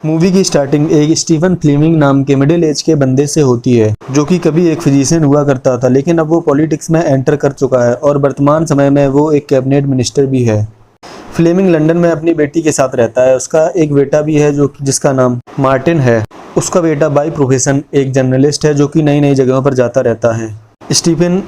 Movie की starting एक Stephen Fleming नाम के मिडिल एज के बंदे से होती है, जो कि कभी एक फिजिशियन हुआ करता था, लेकिन अब वो पॉलिटिक्स में एंटर कर चुका है और वर्तमान समय में वो एक कैबिनेट मिनिस्टर भी है। फ्लेमिंग लंदन में अपनी बेटी के साथ रहता है। उसका एक बेटा भी है जिसका नाम मार्टिन है। उसका बेटा बाय प्रोफेशन एक जर्नलिस्ट है, जो कि नई नई जगहों पर जाता रहता है। स्टीफन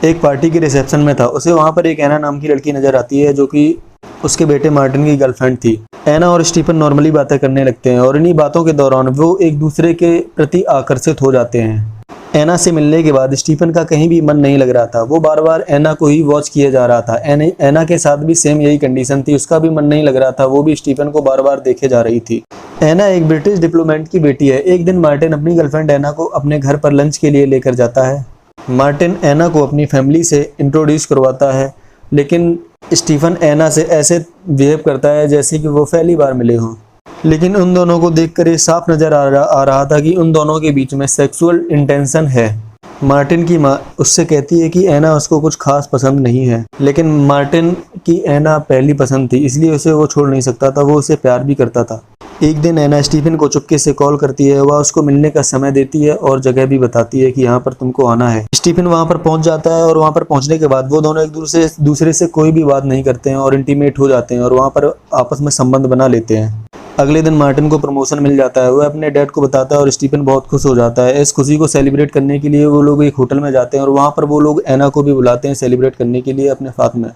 एक पार्टी के रिसेप्शन में था। उसे वहाँ पर एक एना नाम की लड़की नजर आती है, जो कि उसके बेटे मार्टिन की गर्लफ्रेंड थी। एना और स्टीफन नॉर्मली बातें करने लगते हैं और इन्हीं बातों के दौरान वो एक दूसरे के प्रति आकर्षित हो जाते हैं। एना से मिलने के बाद स्टीफन का कहीं भी मन नहीं लग रहा था। वो बार बार एना को ही वॉच किए जा रहा था। एना के साथ भी सेम यही कंडीशन थी। उसका भी मन नहीं लग रहा था, वो भी स्टीफन को बार बार देखे जा रही थी। एना एक ब्रिटिश डिप्लोमेट की बेटी है। एक दिन मार्टिन अपनी गर्लफ्रेंड एना को अपने घर पर लंच के लिए लेकर जाता है। मार्टिन एना को अपनी फैमिली से इंट्रोड्यूस करवाता है, लेकिन स्टीफन एना से ऐसे बिहेव करता है जैसे कि वो पहली बार मिले हों। लेकिन उन दोनों को देखकर ये साफ नजर आ रहा था कि उन दोनों के बीच में सेक्सुअल इंटेंशन है। मार्टिन की माँ उससे कहती है कि एना उसको कुछ खास पसंद नहीं है, लेकिन मार्टिन की एना पहली पसंद थी, इसलिए उसे वो छोड़ नहीं सकता था। वो उसे प्यार भी करता था। एक दिन एना स्टीफन को चुपके से कॉल करती है। वह उसको मिलने का समय देती है और जगह भी बताती है कि यहाँ पर तुमको आना है। स्टीफन वहाँ पर पहुँच जाता है और वहाँ पर पहुँचने के बाद वो दोनों एक दूसरे से कोई भी बात नहीं करते हैं और इंटीमेट हो जाते हैं और वहाँ पर आपस में संबंध बना लेते हैं। अगले दिन मार्टिन को प्रमोशन मिल जाता है। वह अपने डैड को बताता है और स्टीफन बहुत खुश हो जाता है। इस खुशी को सेलिब्रेट करने के लिए वो लोग एक होटल में जाते हैं और वहाँ पर वो लोग एना को भी बुलाते हैं सेलिब्रेट करने के लिए अपने साथ में।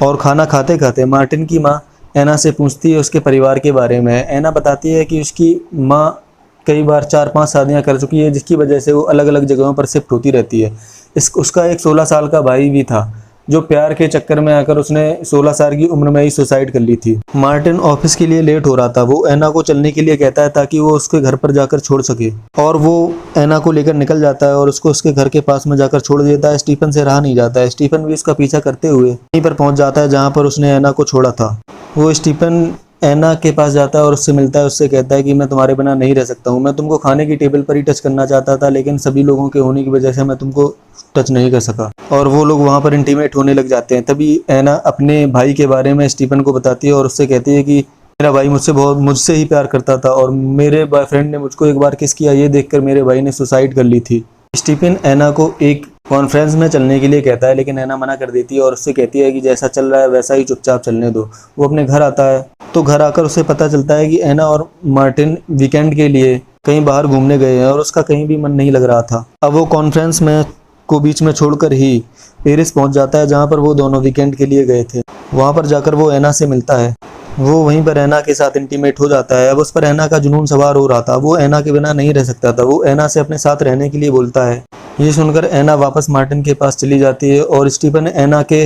और खाना खाते खाते मार्टिन की माँ एना से पूछती है उसके परिवार के बारे में। एना बताती है कि उसकी माँ कई बार 4-5 शादियाँ कर चुकी है, जिसकी वजह से वो अलग अलग जगहों पर शिफ्ट होती रहती है। उसका एक 16 साल का भाई भी था, जो प्यार के चक्कर में आकर उसने 16 साल की उम्र में ही सुसाइड कर ली थी। मार्टिन ऑफिस के लिए लेट हो रहा था। वो एना को चलने के लिए कहता है ताकि वो उसके घर पर जाकर छोड़ सके, और वो एना को लेकर निकल जाता है और उसको उसके घर के पास में जाकर छोड़ देता है। स्टीफन से रहा नहीं जाता है। स्टीफन भी उसका पीछा करते हुए वहीं पर पहुंच जाता है जहाँ पर उसने एना को छोड़ा था। वो स्टीफन एना के पास जाता है और उससे मिलता है। उससे कहता है कि मैं तुम्हारे बिना नहीं रह सकता हूँ। मैं तुमको खाने की टेबल पर ही टच करना चाहता था, लेकिन सभी लोगों के होने की वजह से मैं तुमको टच नहीं कर सका। और वो लोग वहाँ पर इंटीमेट होने लग जाते हैं। तभी एना अपने भाई के बारे में स्टीफन को बताती है और उससे कहती है कि मेरा भाई मुझसे ही प्यार करता था और मेरे बॉयफ्रेंड ने मुझको एक बार किस किया, ये देखकर मेरे भाई ने सुसाइड कर ली थी। स्टीफन एना को एक कॉन्फ्रेंस में चलने के लिए कहता है, लेकिन एना मना कर देती है और उससे कहती है कि जैसा चल रहा है वैसा ही चुपचाप चलने दो। वो अपने घर आता है तो घर आकर उसे पता चलता है कि एना और मार्टिन वीकेंड के लिए कहीं बाहर घूमने गए हैं और उसका कहीं भी मन नहीं लग रहा था। अब वो कॉन्फ्रेंस में को बीच में छोड़कर ही पेरिस पहुंच जाता है, जहां पर वो दोनों वीकेंड के लिए गए थे। वहां पर जाकर वो एना से मिलता है। वो वहीं पर एना के साथ इंटीमेट हो जाता है। अब उस पर एना का जुनून सवार हो रहा था। वो एना के बिना नहीं रह सकता था। वो एना से अपने साथ रहने के लिए बोलता है। ये सुनकर एना वापस मार्टिन के पास चली जाती है और स्टीफन एना के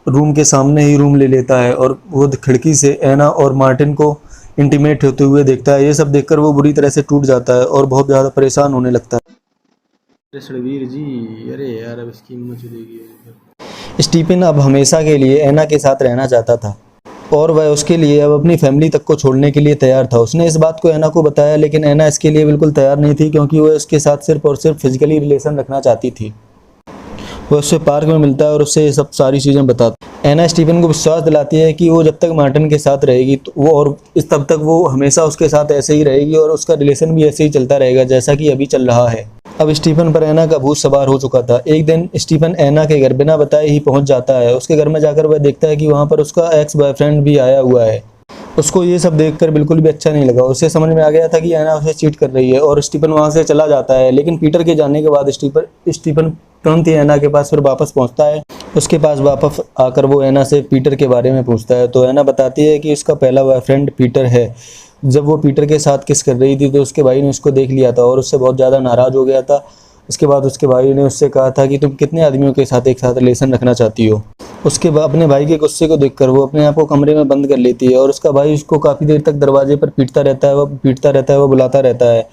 रूम के सामने ही रूम ले लेता है और वो खिड़की से एना और मार्टिन को इंटीमेट होते हुए देखता है। ये सब देखकर वो बुरी तरह से टूट जाता है और बहुत ज़्यादा परेशान होने लगता है। रणवीर जी, अरे यार अब इसकी हिम्मत चलेगी। स्टीफन अब हमेशा के लिए एना के साथ रहना चाहता था और वह उसके लिए अब अपनी फैमिली तक को छोड़ने के लिए तैयार था। उसने इस बात को एना को बताया, लेकिन एना इसके लिए बिल्कुल तैयार नहीं थी, क्योंकि वह उसके साथ सिर्फ और सिर्फ फिजिकली रिलेशन रखना चाहती थी। वह उससे पार्क में मिलता है और उससे ये सब सारी चीज़ें बताता है। एना स्टीफन को विश्वास दिलाती है कि वो जब तक मार्टिन के साथ रहेगी तो वो और तब तक वो हमेशा उसके साथ ऐसे ही रहेगी और उसका रिलेशन भी ऐसे ही चलता रहेगा जैसा कि अभी चल रहा है। अब स्टीफन पर एना का भूत सवार हो चुका था। एक दिन स्टीफन एना के घर बिना बताए ही पहुंच जाता है। उसके घर में जाकर वह देखता है कि वहां पर उसका एक्स बॉयफ्रेंड भी आया हुआ है। उसको ये सब देखकर बिल्कुल भी अच्छा नहीं लगा। उसे समझ में आ गया था कि एना उसे चीट कर रही है और स्टीफन वहां से चला जाता है। लेकिन पीटर के जाने के बाद स्टीफन तुरंत ही एना के पास फिर वापस पहुंचता है। उसके पास वापस आकर वो एना से पीटर के बारे में पूछता है, तो एना बताती है कि उसका पहला बॉयफ्रेंड पीटर है। जब वो पीटर के साथ किस कर रही थी तो उसके भाई ने उसको देख लिया था और उससे बहुत ज़्यादा नाराज़ हो गया था। उसके बाद उसके भाई ने उससे कहा था कि तुम कितने आदमियों के साथ एक साथ रिलेशन रखना चाहती हो। उसके बाद अपने भाई के गुस्से को देखकर वो अपने आप को कमरे में बंद कर लेती है और उसका भाई उसको काफ़ी देर तक दरवाजे पर पीटता रहता है। वो बुलाता रहता है,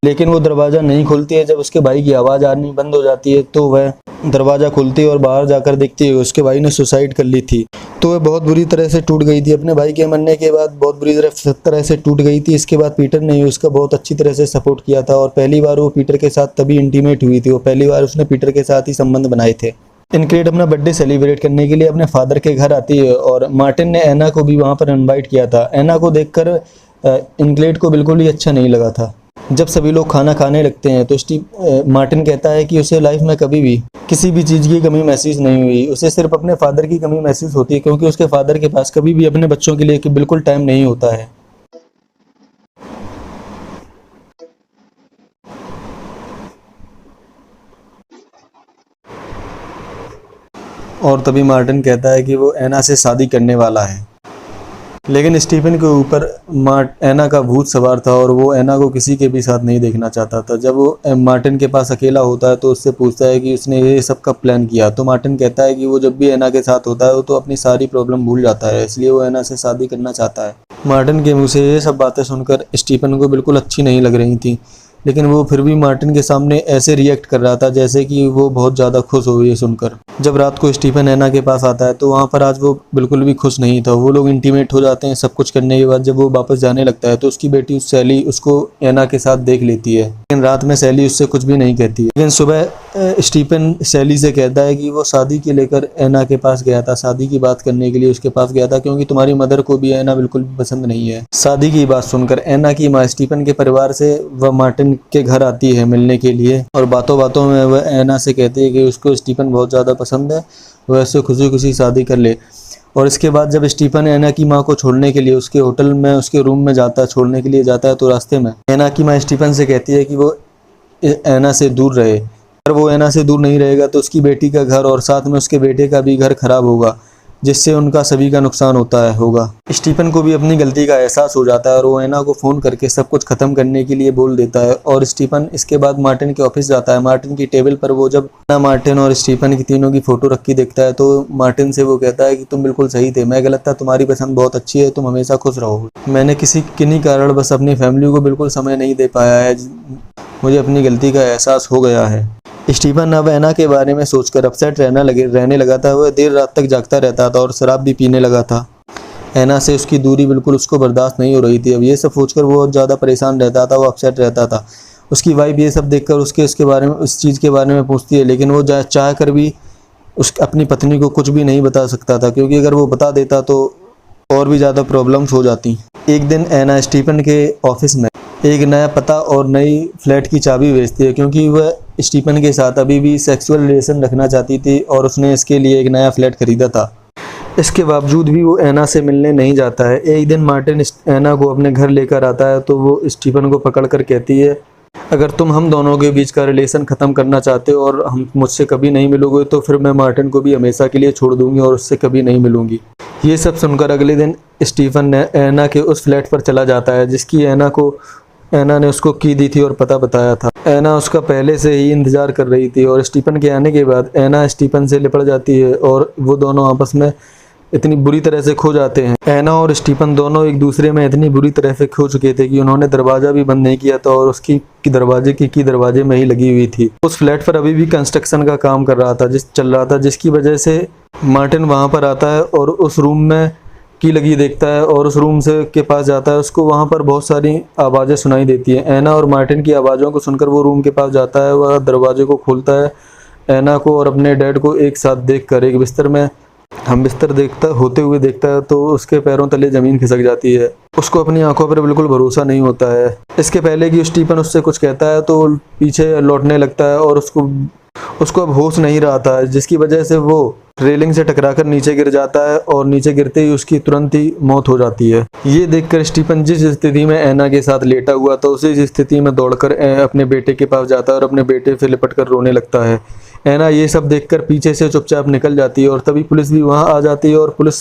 लेकिन वो दरवाज़ा नहीं खोलती है। जब उसके भाई की आवाज़ आनी बंद हो जाती है तो वह दरवाज़ा खोलती है और बाहर जाकर देखती है उसके भाई ने सुसाइड कर ली थी। तो वह बहुत बुरी तरह से टूट गई थी। अपने भाई के मरने के बाद बहुत बुरी तरह से टूट गई थी। इसके बाद पीटर ने उसका बहुत अच्छी तरह से सपोर्ट किया था और पहली बार वो पीटर के साथ तभी इंटीमेट हुई थी। वो पहली बार उसने पीटर के साथ ही संबंध बनाए थे। इनक्रेड अपना बर्थडे सेलिब्रेट करने के लिए अपने फादर के घर आती है और मार्टिन ने एना को भी वहाँ पर इनवाइट किया था। एना को देखकर इंग्लेड को बिल्कुल ही अच्छा नहीं लगा था। जब सभी लोग खाना खाने लगते हैं तो मार्टिन कहता है कि उसे लाइफ में कभी भी किसी भी चीज़ की कमी महसूस नहीं हुई, उसे सिर्फ अपने फादर की कमी महसूस होती है, क्योंकि उसके फादर के पास कभी भी अपने बच्चों के लिए बिल्कुल टाइम नहीं होता है। और तभी मार्टिन कहता है कि वो एना से शादी करने वाला है, लेकिन स्टीफन के ऊपर एना का भूत सवार था और वो एना को किसी के भी साथ नहीं देखना चाहता था। जब वो मार्टिन के पास अकेला होता है तो उससे पूछता है कि उसने ये सब कब प्लान किया, तो मार्टिन कहता है कि वो जब भी एना के साथ होता है वो तो अपनी सारी प्रॉब्लम भूल जाता है, इसलिए वो एना से शादी करना चाहता है। मार्टिन के मुँह से ये सब बातें सुनकर स्टीफन को बिल्कुल अच्छी नहीं लग रही थी, लेकिन वो फिर भी मार्टिन के सामने ऐसे रिएक्ट कर रहा था जैसे कि वो बहुत ज़्यादा खुश हो ये सुनकर। जब रात को स्टीफन एना के पास आता है तो वहाँ पर आज वो बिल्कुल भी खुश नहीं था। वो लोग इंटीमेट हो जाते हैं। सब कुछ करने के बाद जब वो वापस जाने लगता है तो उसकी बेटी सैली उसको एना के साथ देख लेती है, लेकिन रात में सैली उससे कुछ भी नहीं कहती है। लेकिन सुबह स्टीफन सैली से कहता है कि वो शादी के लेकर एना के पास गया था, शादी की बात करने के लिए उसके पास गया था, क्योंकि तुम्हारी मदर को भी एना बिल्कुल भी पसंद नहीं है। शादी की बात सुनकर एना की माँ स्टीफन के परिवार से व मार्टिन के घर आती है मिलने के लिए, और बातों बातों में वह एना से कहती है कि उसको स्टीफन बहुत ज़्यादा पसंद है, वह उससे खुशी खुशी शादी कर ले। और इसके बाद जब स्टीफन एना की माँ को छोड़ने के लिए उसके होटल में उसके रूम में जाता है, छोड़ने के लिए जाता है, तो रास्ते में एना की माँ स्टीफन से कहती है कि वो एना से दूर रहे। अगर वो एना से दूर नहीं रहेगा तो उसकी बेटी का घर और साथ में उसके बेटे का भी घर खराब होगा, जिससे उनका सभी का नुकसान होगा। स्टीफन को भी अपनी गलती का एहसास हो जाता है और वो एना को फ़ोन करके सब कुछ ख़त्म करने के लिए बोल देता है। और स्टीफन इसके बाद मार्टिन के ऑफिस जाता है। मार्टिन की टेबल पर वो जब एना, मार्टिन और स्टीफन की तीनों की फ़ोटो रखी देखता है तो मार्टिन से वो कहता है कि तुम बिल्कुल सही थे, मैं गलत था, तुम्हारी पसंद बहुत अच्छी है, तुम हमेशा खुश रहो। मैंने किन्हीं कारण बस अपनी फैमिली को बिल्कुल समय नहीं दे पाया है, मुझे अपनी गलती का एहसास हो गया है। स्टीफन अब एना के बारे में सोचकर अपसेट रहने लगा था। वह देर रात तक जागता रहता था और शराब भी पीने लगा था। एना से उसकी दूरी बिल्कुल उसको बर्दाश्त नहीं हो रही थी। अब ये सब सोचकर वो बहुत ज़्यादा परेशान रहता था, वो अपसेट रहता था। उसकी वाइफ ये सब देखकर उसके बारे में, उस चीज़ के बारे में पूछती है, लेकिन वो चाह कर भी अपनी पत्नी को कुछ भी नहीं बता सकता था, क्योंकि अगर वो बता देता तो और भी ज़्यादा प्रॉब्लम्स हो जाती। एक दिन एना स्टीफन के ऑफिस में एक नया पता और नई फ्लैट की चाबी भेजती है, क्योंकि वह स्टीफन के साथ अभी भी सेक्सुअल रिलेशन रखना चाहती थी और उसने इसके लिए एक नया फ्लैट खरीदा था। इसके बावजूद भी वो एना से मिलने नहीं जाता है। एक दिन मार्टिन एना को अपने घर लेकर आता है तो वो स्टीफन को पकड़कर कहती है, अगर तुम हम दोनों के बीच का रिलेशन ख़त्म करना चाहते हो और हम मुझसे कभी नहीं मिलोगे तो फिर मैं मार्टिन को भी हमेशा के लिए छोड़ दूंगी और उससे कभी नहीं मिलूंगी। ये सब सुनकर अगले दिन स्टीफन एना के उस फ्लैट पर चला जाता है जिसकी एना ने उसको की दी थी और पता बताया था। एना उसका पहले से ही इंतज़ार कर रही थी और स्टीफन के आने के बाद एना स्टीफन से लिपट जाती है और वो दोनों आपस में इतनी बुरी तरह से खो जाते हैं। एना और स्टीफन दोनों एक दूसरे में इतनी बुरी तरह से खो चुके थे कि उन्होंने दरवाज़ा भी बंद नहीं किया था और उसकी दरवाजे की दरवाजे में ही लगी हुई थी। उस फ्लैट पर अभी भी कंस्ट्रक्शन का काम चल रहा था, जिसकी वजह से मार्टिन वहाँ पर आता है और उस रूम में की लगी देखता है और उस रूम से के पास जाता है। उसको वहाँ पर बहुत सारी आवाज़ें सुनाई देती हैं। एना और मार्टिन की आवाज़ों को सुनकर वो रूम के पास जाता है। वह दरवाजे को खोलता है। एना को और अपने डैड को एक साथ देखकर एक बिस्तर में बिस्तर होते हुए देखता है तो उसके पैरों तले ज़मीन खिसक जाती है। उसको अपनी आंखों पर बिल्कुल भरोसा नहीं होता है। इसके पहले कि स्टीफन उससे कुछ कहता है तो पीछे लौटने लगता है और उसको अब होश नहीं रहा था, जिसकी वजह से वो रेलिंग से टकराकर नीचे गिर जाता है और नीचे गिरते ही उसकी तुरंत ही मौत हो जाती है। ये देखकर स्टीफन जिस स्थिति में एना के साथ लेटा हुआ था उसी स्थिति में दौड़कर अपने बेटे के पास जाता है और अपने बेटे से लिपटकर रोने लगता है। एना ये सब देखकर पीछे से चुपचाप निकल जाती है और तभी पुलिस भी वहां आ जाती है और पुलिस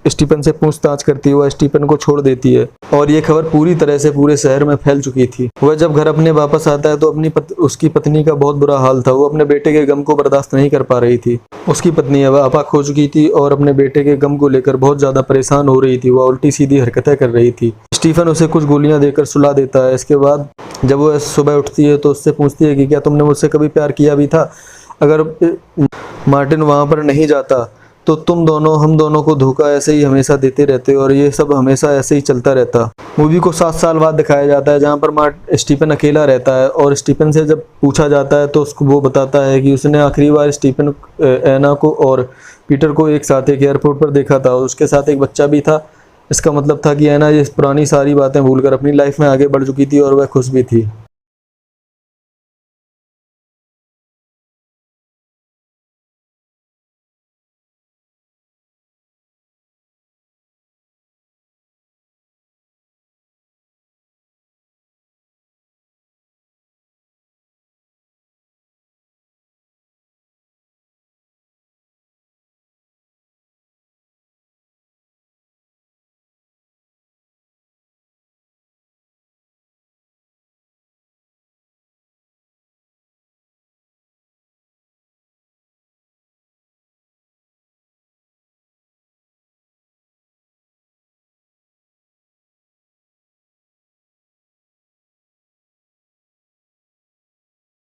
स्टीफन से पूछताछ करती है। वह स्टीफन को छोड़ देती है और ये खबर पूरी तरह से पूरे शहर में फैल चुकी थी। वह जब घर अपने वापस आता है तो उसकी पत्नी का बहुत बुरा हाल था। वो अपने बेटे के गम को बर्दाश्त नहीं कर पा रही थी। उसकी पत्नी अब आपाक हो चुकी थी और अपने बेटे के गम को लेकर बहुत ज़्यादा परेशान हो रही थी। वह उल्टी सीधी हरकतें कर रही थी। स्टीफन उसे कुछ गोलियां देकर सुला देता है। इसके बाद जब वह सुबह उठती है तो उससे पूछती है कि क्या तुमने मुझसे कभी प्यार किया भी था? अगर मार्टिन वहाँ पर नहीं जाता तो हम दोनों को धोखा ऐसे ही हमेशा देते रहते और ये सब हमेशा ऐसे ही चलता रहता। मूवी को 7 साल बाद दिखाया जाता है जहाँ पर स्टीफन अकेला रहता है और स्टीफन से जब पूछा जाता है तो उसको वो बताता है कि उसने आखिरी बार स्टीफन एना को और पीटर को एक साथ एक एयरपोर्ट पर देखा था और उसके साथ एक बच्चा भी था। इसका मतलब था कि एना ये पुरानी सारी बातें भूलकर अपनी लाइफ में आगे बढ़ चुकी थी और वह खुश भी थी।